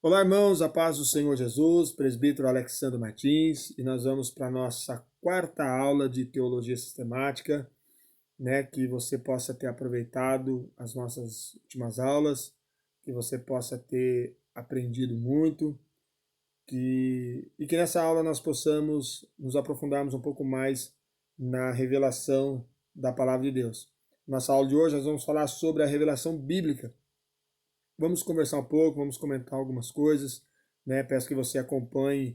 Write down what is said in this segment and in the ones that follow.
Olá, irmãos, a paz do Senhor Jesus, presbítero Alexandre Martins, e nós vamos para a nossa quarta aula de Teologia Sistemática, né, que você possa ter aproveitado as nossas últimas aulas, que você possa ter aprendido muito, e que nessa aula nós possamos nos aprofundarmos um pouco mais na revelação da Palavra de Deus. Nossa aula de hoje nós vamos falar sobre a revelação bíblica. Vamos conversar um pouco, vamos comentar algumas coisas, né? Peço que você acompanhe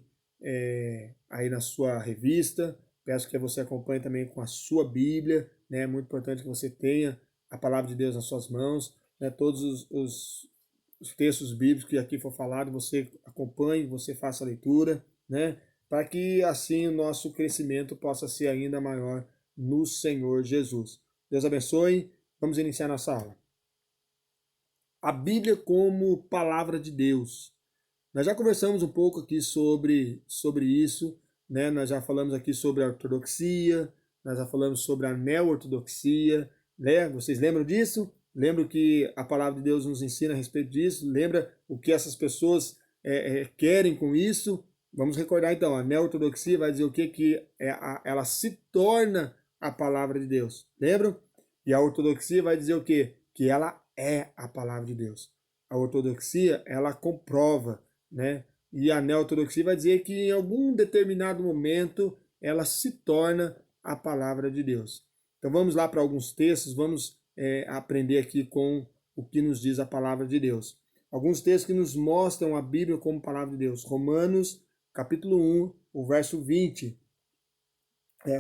aí na sua revista, peço que você acompanhe também com a sua Bíblia, né? É muito importante que você tenha a palavra de Deus nas suas mãos, né? Todos os textos bíblicos que aqui for falado, você acompanhe, você faça a leitura, né? Para que assim o nosso crescimento possa ser ainda maior no Senhor Jesus. Deus abençoe. Vamos iniciar nossa aula. A Bíblia como palavra de Deus. Nós já conversamos um pouco aqui sobre isso, né? Nós já falamos aqui sobre a ortodoxia, nós já falamos sobre a neo-ortodoxia, né? Vocês lembram disso? Lembram que a palavra de Deus nos ensina a respeito disso? Lembra o que essas pessoas querem com isso? Vamos recordar então, a neo-ortodoxia vai dizer o que? Ela se torna a palavra de Deus. Lembram? E a ortodoxia vai dizer o quê? Que ela é a palavra de Deus. A ortodoxia, ela comprova, né? E a neo-ortodoxia vai dizer que em algum determinado momento ela se torna a palavra de Deus. Então vamos lá para alguns textos, vamos aprender aqui com o que nos diz a palavra de Deus. Alguns textos que nos mostram a Bíblia como palavra de Deus. Romanos, capítulo 1, o verso 20.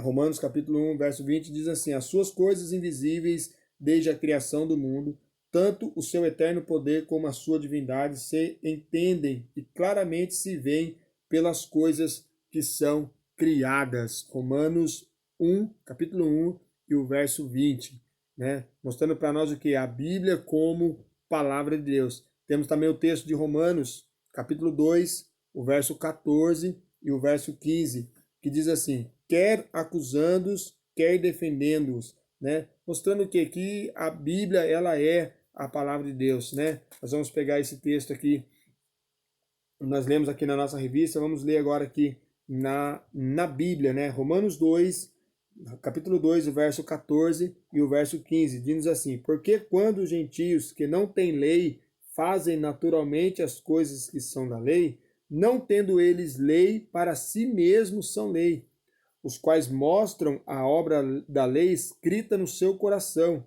Romanos capítulo 1, verso 20 diz assim: as suas coisas invisíveis desde a criação do mundo, tanto o seu eterno poder como a sua divindade se entendem e claramente se veem pelas coisas que são criadas. Romanos 1, capítulo 1 e o verso 20, né? Mostrando para nós o que? A Bíblia como palavra de Deus. Temos também o texto de Romanos, capítulo 2, o verso 14 e o verso 15, que diz assim: quer acusando-os, quer defendendo-os, né? Mostrando que aqui a Bíblia, ela é a palavra de Deus, né? Nós vamos pegar esse texto aqui, nós lemos aqui na nossa revista, vamos ler agora aqui na Bíblia, né? Romanos 2, capítulo 2, o verso 14 e o verso 15, diz assim: porque quando os gentios que não têm lei fazem naturalmente as coisas que são da lei, não tendo eles lei, para si mesmos são lei, os quais mostram a obra da lei escrita no seu coração,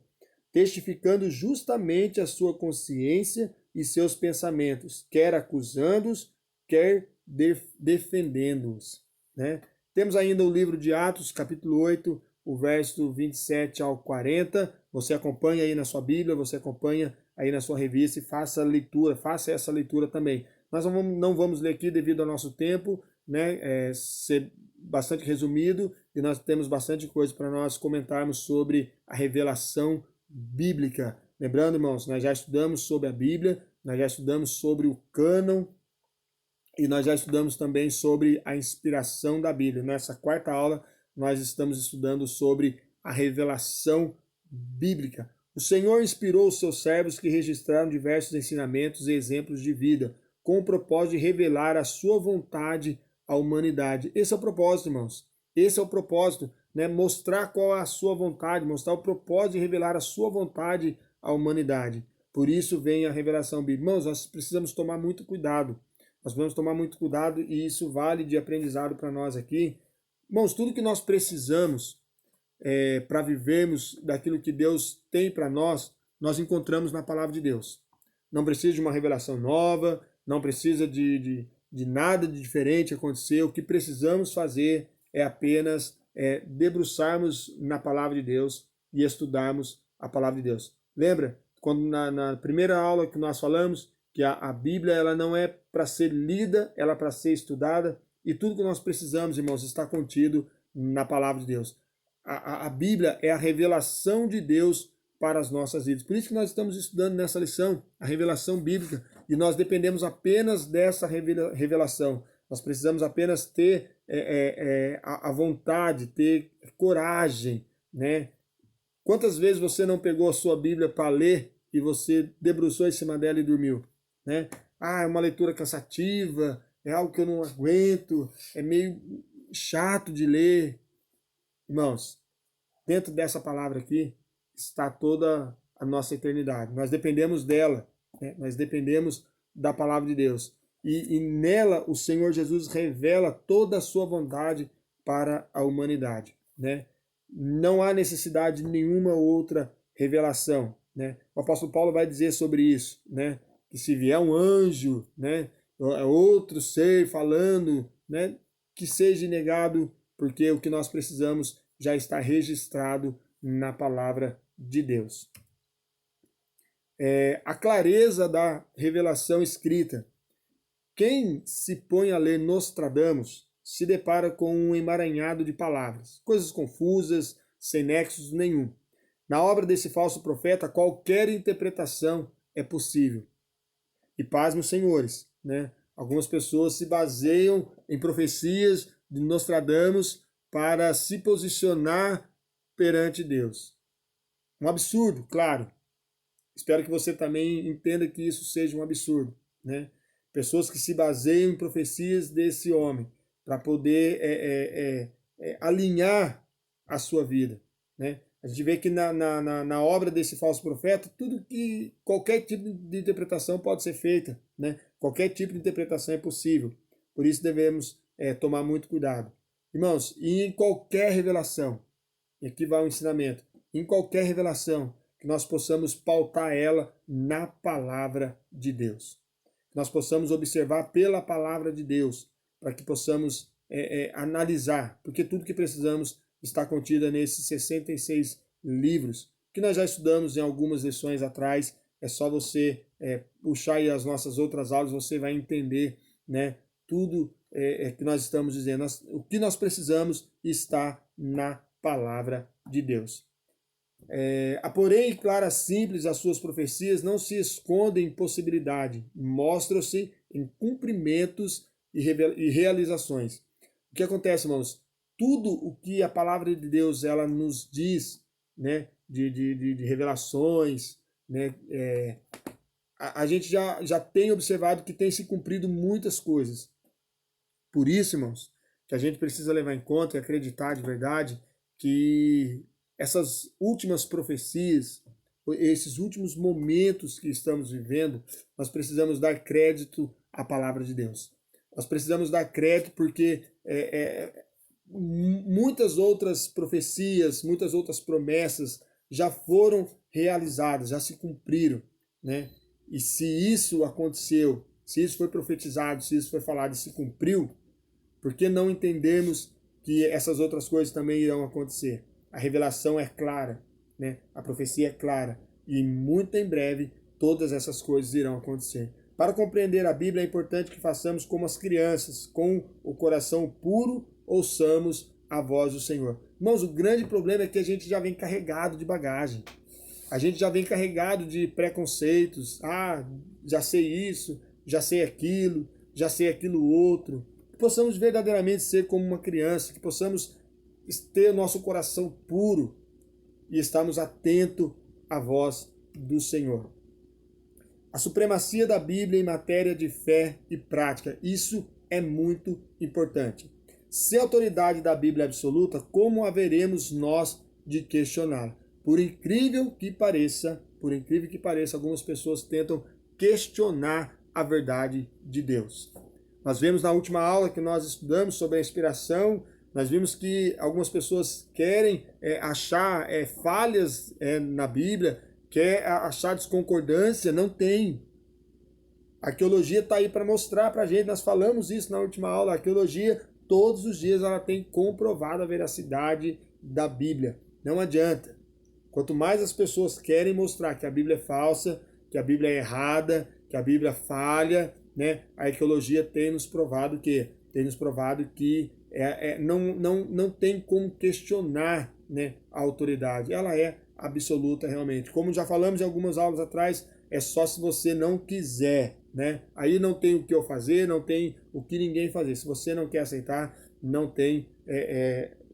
testificando justamente a sua consciência e seus pensamentos, quer acusando-os, quer defendendo-os, né? Temos ainda o livro de Atos, capítulo 8, o verso 27 ao 40. Você acompanha aí na sua Bíblia, você acompanha aí na sua revista e faça a leitura, faça essa leitura também. Nós não vamos ler aqui devido ao nosso tempo, né? Ser bastante resumido, e nós temos bastante coisa para nós comentarmos sobre a revelação bíblica. Lembrando, irmãos, nós já estudamos sobre a Bíblia, nós já estudamos sobre o cânon e nós já estudamos também sobre a inspiração da Bíblia. Nessa quarta aula, nós estamos estudando sobre a revelação bíblica. O Senhor inspirou os seus servos que registraram diversos ensinamentos e exemplos de vida, com o propósito de revelar a sua vontade à humanidade. Esse é o propósito, irmãos. Esse é o propósito, né? Mostrar qual é a sua vontade, mostrar o propósito de revelar a sua vontade à humanidade. Por isso vem a revelação bíblica. Irmãos, nós precisamos tomar muito cuidado. Nós vamos tomar muito cuidado e isso vale de aprendizado para nós aqui. Irmãos, tudo que nós precisamos para vivermos daquilo que Deus tem para nós, nós encontramos na palavra de Deus. Não precisa de uma revelação nova, não precisa de nada de diferente acontecer. O que precisamos fazer é apenas debruçarmos na palavra de Deus e estudarmos a palavra de Deus. Lembra? Quando na primeira aula que nós falamos que a Bíblia ela não é para ser lida, ela é para ser estudada, e tudo que nós precisamos, irmãos, está contido na palavra de Deus. A Bíblia é a revelação de Deus para as nossas vidas. Por isso que nós estamos estudando nessa lição a revelação bíblica, e nós dependemos apenas dessa revelação. Nós precisamos apenas ter a vontade, ter coragem, né? Quantas vezes você não pegou a sua Bíblia para ler e você debruçou em cima dela e dormiu, né? é uma leitura cansativa, é algo que eu não aguento, é meio chato de ler. Irmãos, dentro dessa palavra aqui está toda a nossa eternidade. Nós dependemos dela, né? Nós dependemos da palavra de Deus. E nela o Senhor Jesus revela toda a sua vontade para a humanidade, né? Não há necessidade de nenhuma outra revelação, né? O apóstolo Paulo vai dizer sobre isso, né? Que se vier um anjo, né? Outro ser falando, né? Que seja negado, porque o que nós precisamos já está registrado na palavra de Deus. A clareza da revelação escrita. Quem se põe a ler Nostradamus se depara com um emaranhado de palavras, coisas confusas, sem nexos nenhum. Na obra desse falso profeta, qualquer interpretação é possível. E pasmem os senhores, né? Algumas pessoas se baseiam em profecias de Nostradamus para se posicionar perante Deus. Um absurdo, claro. Espero que você também entenda que isso seja um absurdo, né? Pessoas que se baseiam em profecias desse homem para poder alinhar a sua vida, né? A gente vê que na obra desse falso profeta, qualquer tipo de interpretação pode ser feita, né? Qualquer tipo de interpretação é possível. Por isso devemos tomar muito cuidado. Irmãos, e em qualquer revelação, e aqui vai o ensinamento, em qualquer revelação, que nós possamos pautar ela na palavra de Deus. Que nós possamos observar pela palavra de Deus, para que possamos analisar, porque tudo que precisamos está contido nesses 66 livros, que nós já estudamos em algumas lições atrás. É só você puxar aí as nossas outras aulas, você vai entender, né, tudo que nós estamos dizendo. O que nós precisamos está na palavra de Deus. Porém, claras simples, as suas profecias não se escondem em possibilidade, mostram-se em cumprimentos e realizações. O que acontece, irmãos? Tudo o que a palavra de Deus ela nos diz, né, de revelações, né, a gente já tem observado que tem se cumprido muitas coisas. Por isso, irmãos, que a gente precisa levar em conta e acreditar de verdade que essas últimas profecias, esses últimos momentos que estamos vivendo, nós precisamos dar crédito à palavra de Deus. Nós precisamos dar crédito porque muitas outras profecias, muitas outras promessas já foram realizadas, já se cumpriram, né? E se isso aconteceu, se isso foi profetizado, se isso foi falado e se cumpriu, por que não entendermos que essas outras coisas também irão acontecer? A revelação é clara, né? A profecia é clara, e muito em breve todas essas coisas irão acontecer. Para compreender a Bíblia é importante que façamos como as crianças, com o coração puro, ouçamos a voz do Senhor. Irmãos, o grande problema é que a gente já vem carregado de bagagem. A gente já vem carregado de preconceitos. Já sei isso, já sei aquilo outro. Que possamos verdadeiramente ser como uma criança, que possamos ter o nosso coração puro e estarmos atentos à voz do Senhor. A supremacia da Bíblia em matéria de fé e prática, isso é muito importante. Sem a autoridade da Bíblia absoluta, como haveremos nós de questioná-la? Por incrível que pareça, algumas pessoas tentam questionar a verdade de Deus. Nós vemos na última aula que nós estudamos sobre a inspiração, nós vimos que algumas pessoas querem achar falhas na Bíblia, quer achar desconcordância, não tem. A arqueologia está aí para mostrar para a gente, nós falamos isso na última aula, a arqueologia todos os dias ela tem comprovado a veracidade da Bíblia. Não adianta. Quanto mais as pessoas querem mostrar que a Bíblia é falsa, que a Bíblia é errada, que a Bíblia falha, né? A arqueologia tem nos provado que não tem como questionar, né, a autoridade. Ela é absoluta realmente. Como já falamos em algumas aulas atrás, é só se você não quiser, né? Aí não tem o que eu fazer, não tem o que ninguém fazer. Se você não quer aceitar, não tem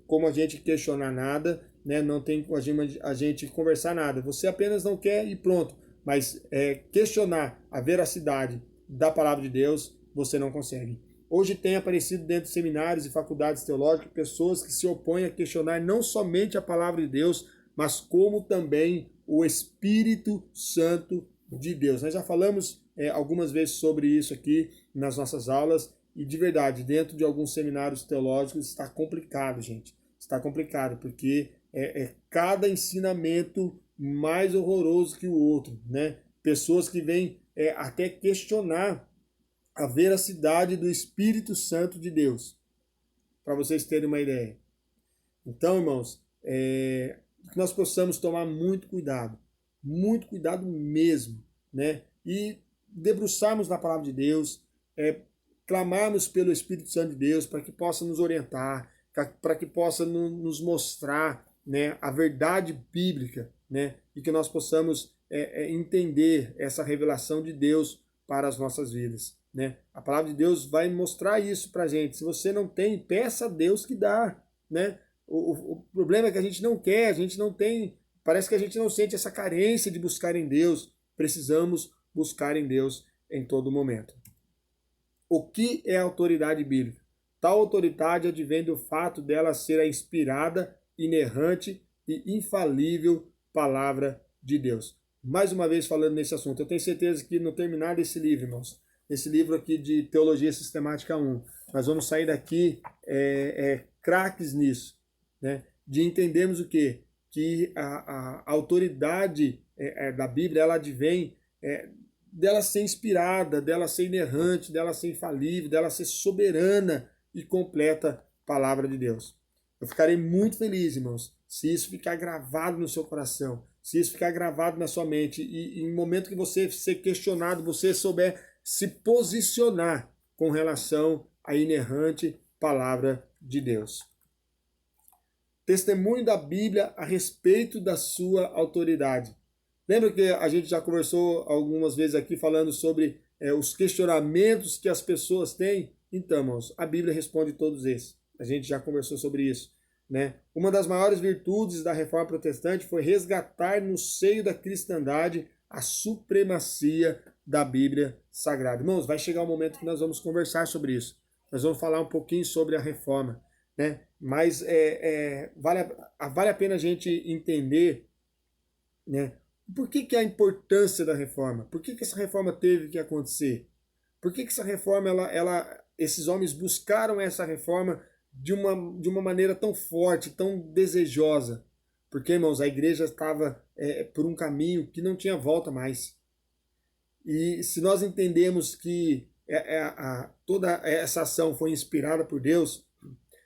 como a gente questionar nada, né? Não tem como a gente conversar nada. Você apenas não quer e pronto. Mas questionar a veracidade da palavra de Deus, você não consegue. Hoje tem aparecido dentro de seminários e faculdades teológicas pessoas que se opõem a questionar não somente a palavra de Deus, mas como também o Espírito Santo de Deus. Nós já falamos algumas vezes sobre isso aqui nas nossas aulas, e de verdade, dentro de alguns seminários teológicos está complicado, gente. Está complicado, porque cada ensinamento mais horroroso que o outro, né? Pessoas que vêm até questionar a veracidade do Espírito Santo de Deus, para vocês terem uma ideia. Então, irmãos, que nós possamos tomar muito cuidado mesmo, né? E debruçarmos na palavra de Deus, clamarmos pelo Espírito Santo de Deus para que possa nos orientar, para que possa nos mostrar, né, a verdade bíblica, né? E que nós possamos entender essa revelação de Deus para as nossas vidas, né? A palavra de Deus vai mostrar isso para a gente. Se você não tem, peça a Deus que dá, né? O problema é que a gente não quer, a gente não tem, parece que a gente não sente essa carência de buscar em Deus. Precisamos buscar em Deus em todo momento. O que é a autoridade bíblica? Tal autoridade advém do fato dela ser a inspirada, inerrante e infalível palavra de Deus. Mais uma vez falando nesse assunto, eu tenho certeza que no terminar desse livro, irmãos, esse livro aqui de Teologia Sistemática 1, nós vamos sair daqui craques nisso, né? De entendermos o quê? Que a autoridade da Bíblia, ela advém dela ser inspirada, dela ser inerrante, dela ser infalível, dela ser soberana e completa palavra de Deus. Eu ficarei muito feliz, irmãos, se isso ficar gravado no seu coração, se isso ficar gravado na sua mente, e em momento que você ser questionado, você souber se posicionar com relação à inerrante palavra de Deus. Testemunho da Bíblia a respeito da sua autoridade. Lembra que a gente já conversou algumas vezes aqui falando sobre os questionamentos que as pessoas têm? Então, irmãos, a Bíblia responde todos esses. A gente já conversou sobre isso, né? Uma das maiores virtudes da Reforma Protestante foi resgatar no seio da cristandade a supremacia da Bíblia Sagrada. Irmãos, vai chegar um momento que nós vamos conversar sobre isso. Nós vamos falar um pouquinho sobre a Reforma, né? Mas vale a pena a gente entender, né? Por que a importância da reforma? Por que essa reforma teve que acontecer? Por que essa reforma, esses homens buscaram essa reforma de uma maneira tão forte, tão desejosa? Porque, irmãos, a igreja estava por um caminho que não tinha volta mais. E se nós entendemos que toda essa ação foi inspirada por Deus,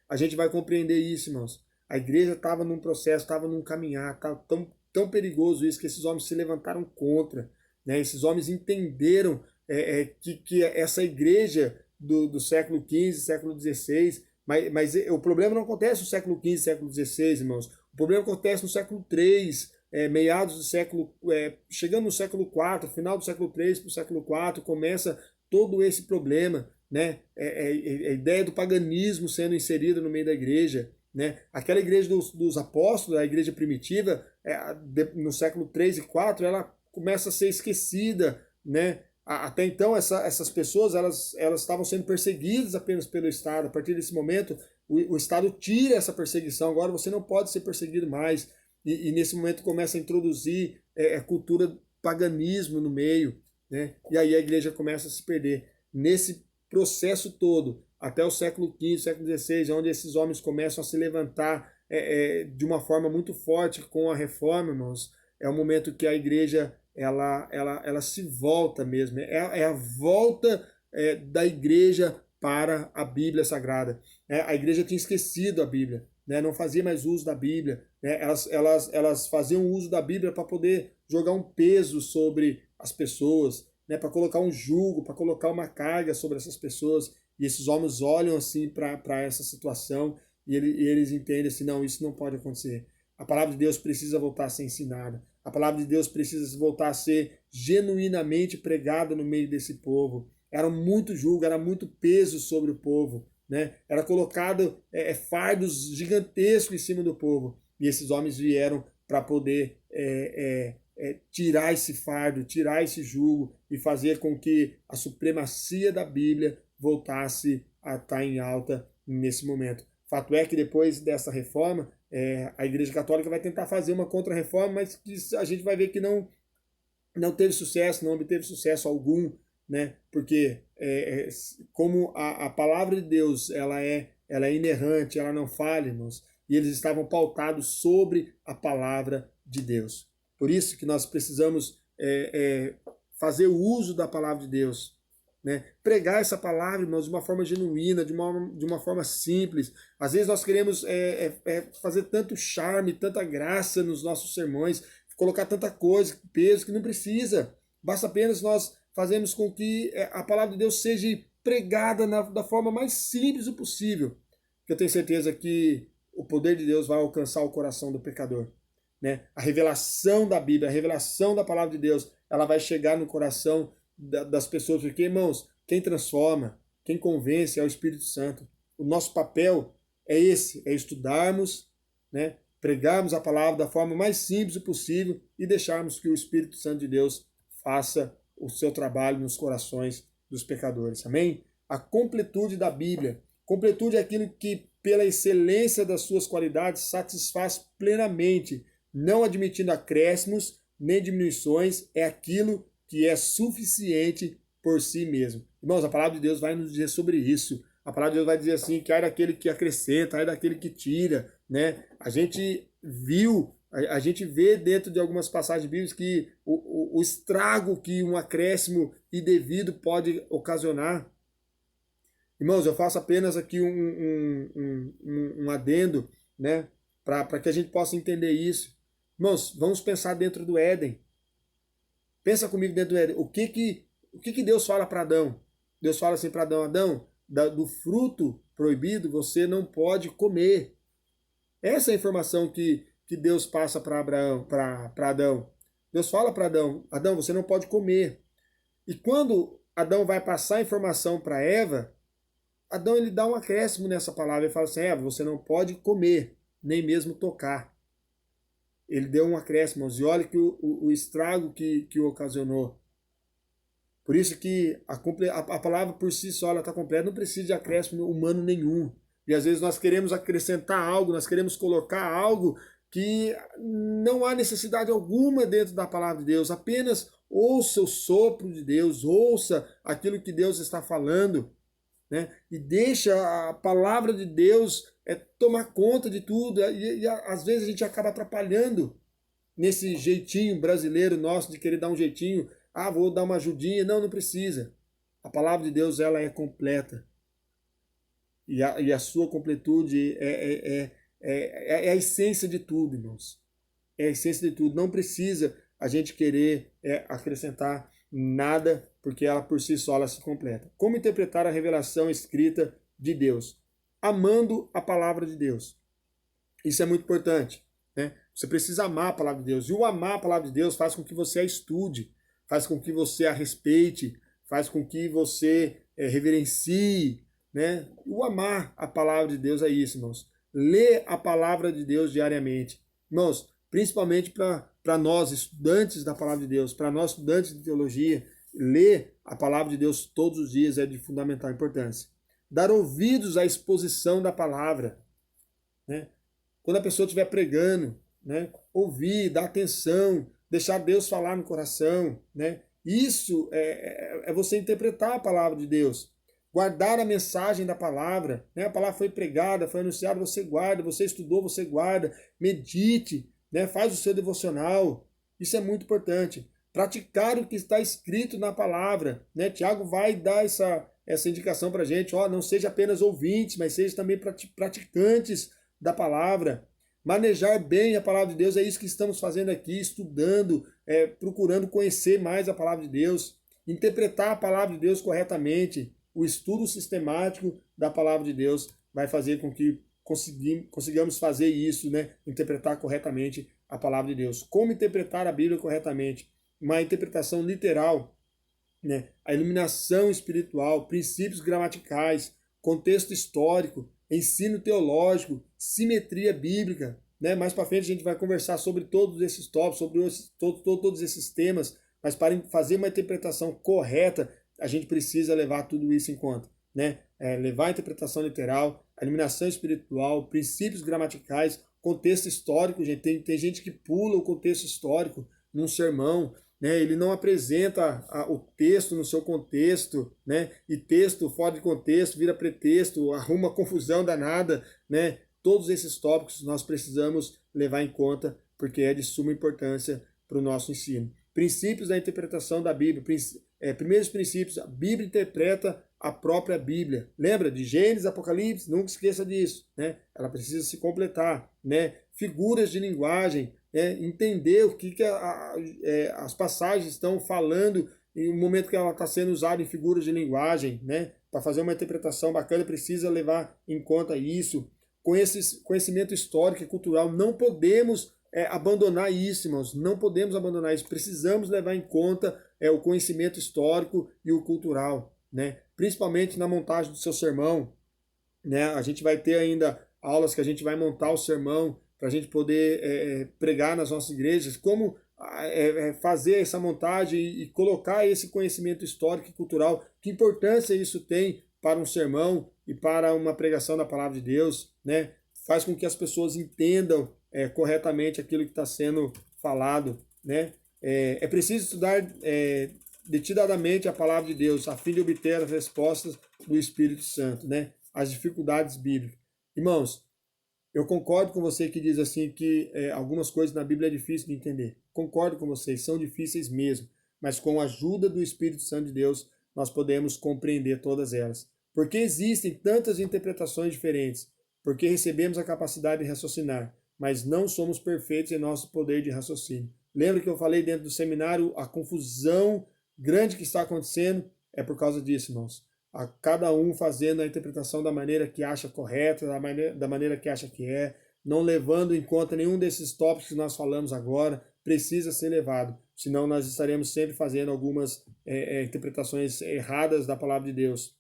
a gente vai compreender isso, irmãos. A igreja estava num processo, estava num caminhar, estava tão perigoso isso, que esses homens se levantaram contra, né? Esses homens entenderam que essa igreja do século XV, século XVI, mas o problema não acontece no século XV, século XVI, irmãos. O problema acontece no século III, meados do século, chegando no século IV, final do século III para o século IV, começa todo esse problema, né? A ideia do paganismo sendo inserida no meio da igreja, né? Aquela igreja dos apóstolos, a igreja primitiva, no século III e IV, ela começa a ser esquecida, né? Até então, essas pessoas elas estavam sendo perseguidas apenas pelo Estado. A partir desse momento, o Estado tira essa perseguição. Agora você não pode ser perseguido mais. E nesse momento começa a introduzir cultura paganismo no meio, né? E aí a igreja começa a se perder. Nesse processo todo, até o século XV, século XVI, onde esses homens começam a se levantar de uma forma muito forte com a reforma, irmãos, é o momento que a igreja ela se volta mesmo. É a volta da igreja para a Bíblia Sagrada. A igreja tinha esquecido a Bíblia, né? Não fazia mais uso da Bíblia. Né? Elas faziam uso da Bíblia para poder jogar um peso sobre as pessoas, né? Para colocar um jugo, para colocar uma carga sobre essas pessoas. E esses homens olham assim para essa situação e eles entendem assim, não, isso não pode acontecer. A palavra de Deus precisa voltar a ser ensinada. A palavra de Deus precisa voltar a ser genuinamente pregada no meio desse povo. Era muito jugo, era muito peso sobre o povo, né? Era colocado fardos gigantescos em cima do povo. E esses homens vieram para poder tirar esse fardo, tirar esse jugo e fazer com que a supremacia da Bíblia voltasse a estar em alta nesse momento. Fato é que depois dessa reforma, a Igreja Católica vai tentar fazer uma contra-reforma, mas que a gente vai ver que não teve sucesso, não obteve sucesso algum, né? Porque como a palavra de Deus ela é inerrante, ela não falha, irmãos, e eles estavam pautados sobre a palavra de Deus. Por isso que nós precisamos fazer o uso da palavra de Deus, né? Pregar essa palavra, irmãos, de uma forma genuína, de uma forma simples. Às vezes nós queremos fazer tanto charme, tanta graça nos nossos sermões, colocar tanta coisa, peso, que não precisa. Basta apenas nós fazermos com que a palavra de Deus seja pregada da forma mais simples possível. Eu tenho certeza que o poder de Deus vai alcançar o coração do pecador, né? A revelação da Bíblia, a revelação da palavra de Deus, ela vai chegar no coração das pessoas, porque, irmãos, quem transforma, quem convence é o Espírito Santo. O nosso papel é esse, é estudarmos, né? Pregarmos a palavra da forma mais simples possível e deixarmos que o Espírito Santo de Deus faça o seu trabalho nos corações dos pecadores. Amém? A completude da Bíblia. Completude é aquilo que, pela excelência das suas qualidades, satisfaz plenamente, não admitindo acréscimos nem diminuições, é aquilo que é suficiente por si mesmo. Irmãos, a palavra de Deus vai nos dizer sobre isso. A palavra de Deus vai dizer assim, que ai daquele que acrescenta, ai daquele que tira, né? A gente vê dentro de algumas passagens bíblicas que o estrago que um acréscimo indevido pode ocasionar. Irmãos, eu faço apenas aqui um adendo, né? Para que a gente possa entender isso. Irmãos, vamos pensar dentro do Éden. Pensa comigo dentro do Éden. O que Deus fala para Adão? Deus fala assim para Adão, Adão, do fruto proibido você não pode comer. Essa é a informação que Deus passa para Adão. Deus fala para Adão, Adão, você não pode comer. E quando Adão vai passar a informação para Eva, Adão ele dá um acréscimo nessa palavra e fala assim, Eva, você não pode comer, nem mesmo tocar. Ele deu um acréscimo, e olha que o estrago que ocasionou. Por isso que a palavra por si só está completa, não precisa de acréscimo humano nenhum. E às vezes nós queremos acrescentar algo, nós queremos colocar algo que não há necessidade alguma dentro da palavra de Deus. Apenas ouça o sopro de Deus, ouça aquilo que Deus está falando, né? E deixa a palavra de Deus tomar conta de tudo. E às vezes a gente acaba atrapalhando nesse jeitinho brasileiro nosso de querer dar um jeitinho. Ah, vou dar uma ajudinha. Não, não precisa. A palavra de Deus ela é completa. E a sua completude é a essência de tudo, irmãos. É a essência de tudo. Não precisa a gente querer acrescentar nada, porque ela por si só ela se completa. Como interpretar a revelação escrita de Deus? Amando a palavra de Deus. Isso é muito importante, né? Você precisa amar a palavra de Deus. E o amar a palavra de Deus faz com que você a estude, faz com que você a respeite, faz com que você reverencie, né? O amar a palavra de Deus é isso, irmãos. Ler a palavra de Deus diariamente. Irmãos, principalmente para nós, estudantes da palavra de Deus, para nós, estudantes de teologia, ler a palavra de Deus todos os dias é de fundamental importância. Dar ouvidos à exposição da palavra, né? Quando a pessoa estiver pregando, né? Ouvir, dar atenção, deixar Deus falar no coração, né? Isso é você interpretar a palavra de Deus. Guardar a mensagem da palavra, né? A palavra foi pregada, foi anunciada, você guarda, você estudou, você guarda, medite, né? Faz o seu devocional, isso é muito importante. Praticar o que está escrito na palavra, né? Tiago vai dar essa indicação para a gente, não seja apenas ouvintes, mas seja também praticantes da palavra. Manejar bem a palavra de Deus, é isso que estamos fazendo aqui, estudando, procurando conhecer mais a palavra de Deus, interpretar a palavra de Deus corretamente. O estudo sistemático da palavra de Deus vai fazer com que consigamos fazer isso, né? Interpretar corretamente a palavra de Deus. Como interpretar a Bíblia corretamente? Uma interpretação literal, né? A iluminação espiritual, princípios gramaticais, contexto histórico, ensino teológico, simetria bíblica. né? Mais para frente a gente vai conversar sobre todos esses tópicos, sobre todos esses temas, mas para fazer uma interpretação correta, a gente precisa levar tudo isso em conta, né? Levar a interpretação literal, a iluminação espiritual, princípios gramaticais, contexto histórico, gente. Tem gente que pula o contexto histórico num sermão, né? Ele não apresenta o texto no seu contexto, né? E texto fora de contexto vira pretexto, arruma confusão danada, né? Todos esses tópicos nós precisamos levar em conta, porque é de suma importância para o nosso ensino. Princípios da interpretação da Bíblia. Primeiros princípios, a Bíblia interpreta a própria Bíblia. Lembra de Gênesis, Apocalipse? Nunca esqueça disso, né? Ela precisa se completar, né? Figuras de linguagem, entender o que as passagens estão falando em um momento que ela está sendo usada em figuras de linguagem, né? Para fazer uma interpretação bacana, precisa levar em conta isso. Com esse conhecimento histórico e cultural, não podemos abandonar isso, irmãos. Não podemos abandonar isso. Precisamos levar em conta o conhecimento histórico e o cultural, né? Principalmente na montagem do seu sermão, né? A gente vai ter ainda aulas que a gente vai montar o sermão para a gente poder pregar nas nossas igrejas, como fazer essa montagem e colocar esse conhecimento histórico e cultural, que importância isso tem para um sermão e para uma pregação da palavra de Deus, né? Faz com que as pessoas entendam corretamente aquilo que está sendo falado, né? É preciso estudar detidadamente a palavra de Deus, a fim de obter as respostas do Espírito Santo, né? As dificuldades bíblicas. Irmãos, eu concordo com você que diz assim que algumas coisas na Bíblia é difícil de entender. Concordo com vocês, são difíceis mesmo. Mas com a ajuda do Espírito Santo de Deus, nós podemos compreender todas elas. Porque existem tantas interpretações diferentes. Porque recebemos a capacidade de raciocinar, mas não somos perfeitos em nosso poder de raciocínio. Lembra que eu falei dentro do seminário a confusão grande que está acontecendo? É por causa disso, irmãos. A cada um fazendo a interpretação da maneira que acha correta, da maneira que acha que não levando em conta nenhum desses tópicos que nós falamos agora, precisa ser levado, senão nós estaremos sempre fazendo algumas interpretações erradas da palavra de Deus.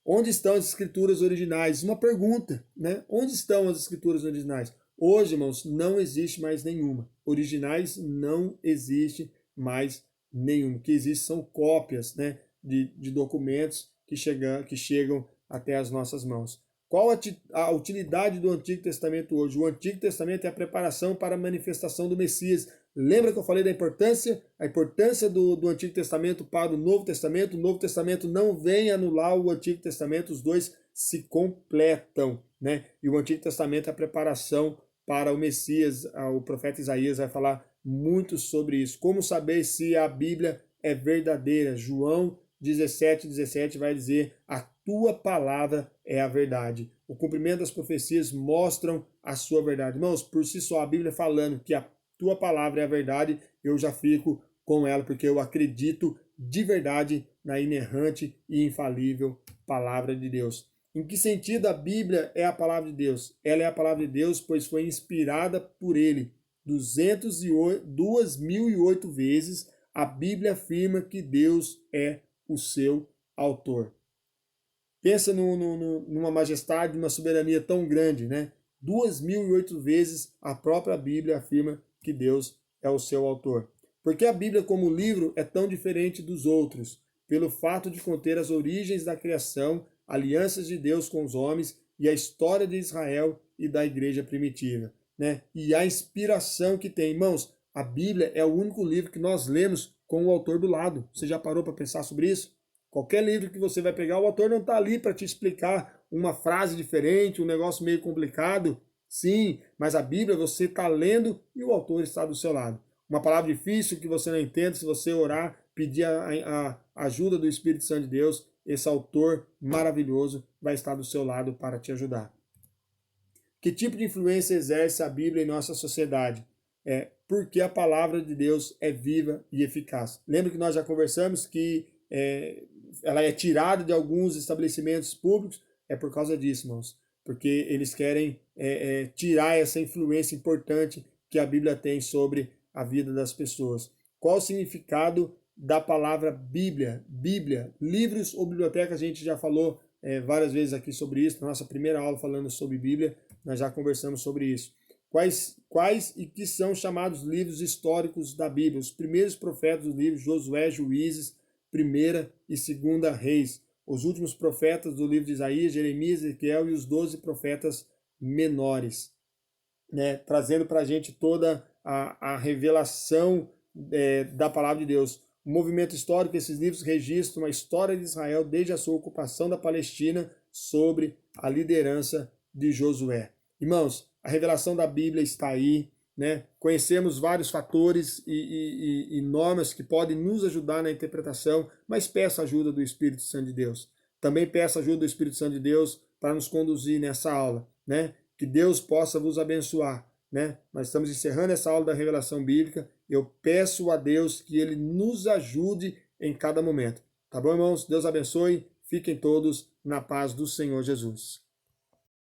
Onde estão as escrituras originais? Uma pergunta, né? Onde estão as escrituras originais? Hoje, irmãos, não existe mais nenhuma. Originais não existe mais nenhuma. O que existe são cópias, né, de documentos que chegam até as nossas mãos. Qual a utilidade do Antigo Testamento hoje? O Antigo Testamento é a preparação para a manifestação do Messias. Lembra que eu falei da importância? A importância do Antigo Testamento para o Novo Testamento. O Novo Testamento não vem anular o Antigo Testamento, os dois se completam, né? E o Antigo Testamento é a preparação para o Messias. O profeta Isaías vai falar muito sobre isso. Como saber se a Bíblia é verdadeira? João 17:17 vai dizer: a tua palavra é a verdade. O cumprimento das profecias mostram a sua verdade. Irmãos, por si só a Bíblia falando que a tua palavra é a verdade, eu já fico com ela, porque eu acredito de verdade na inerrante e infalível palavra de Deus. Em que sentido a Bíblia é a palavra de Deus? Ela é a palavra de Deus, pois foi inspirada por ele. 2008 vezes a Bíblia afirma que Deus é o seu autor. Pensa numa majestade, numa soberania tão grande, né? 2008 vezes a própria Bíblia afirma que Deus é o seu autor. Porque a Bíblia como livro é tão diferente dos outros? Pelo fato de conter as origens da criação, alianças de Deus com os homens e a história de Israel e da igreja primitiva, né? E a inspiração que tem. Irmãos, a Bíblia é o único livro que nós lemos com o autor do lado. Você já parou para pensar sobre isso? Qualquer livro que você vai pegar, o autor não está ali para te explicar uma frase diferente, um negócio meio complicado. Sim, mas a Bíblia você está lendo e o autor está do seu lado. Uma palavra difícil que você não entende, se você orar, pedir a ajuda do Espírito Santo de Deus, esse autor maravilhoso vai estar do seu lado para te ajudar. Que tipo de influência exerce a Bíblia em nossa sociedade? Porque a palavra de Deus é viva e eficaz. Lembra que nós já conversamos que ela é tirada de alguns estabelecimentos públicos? É por causa disso, irmãos. Porque eles querem tirar essa influência importante que a Bíblia tem sobre a vida das pessoas. Qual o significado da palavra Bíblia? Bíblia, livros ou biblioteca, a gente já falou várias vezes aqui sobre isso, na nossa primeira aula falando sobre Bíblia. Nós já conversamos sobre isso. Quais e que são chamados livros históricos da Bíblia? Os primeiros profetas dos livros Josué, Juízes, Primeira e Segunda Reis. Os últimos profetas do livro de Isaías, Jeremias, Ezequiel e os 12 profetas menores, né? Trazendo para a gente toda a revelação da palavra de Deus. O movimento histórico, esses livros registram a história de Israel desde a sua ocupação da Palestina sobre a liderança de Josué. Irmãos, a revelação da Bíblia está aí, né? Conhecemos vários fatores e normas que podem nos ajudar na interpretação, mas peço a ajuda do Espírito Santo de Deus. Também peço a ajuda do Espírito Santo de Deus para nos conduzir nessa aula, né? Que Deus possa vos abençoar, né? Nós estamos encerrando essa aula da revelação bíblica. Eu peço a Deus que Ele nos ajude em cada momento. Tá bom, irmãos? Deus abençoe. Fiquem todos na paz do Senhor Jesus.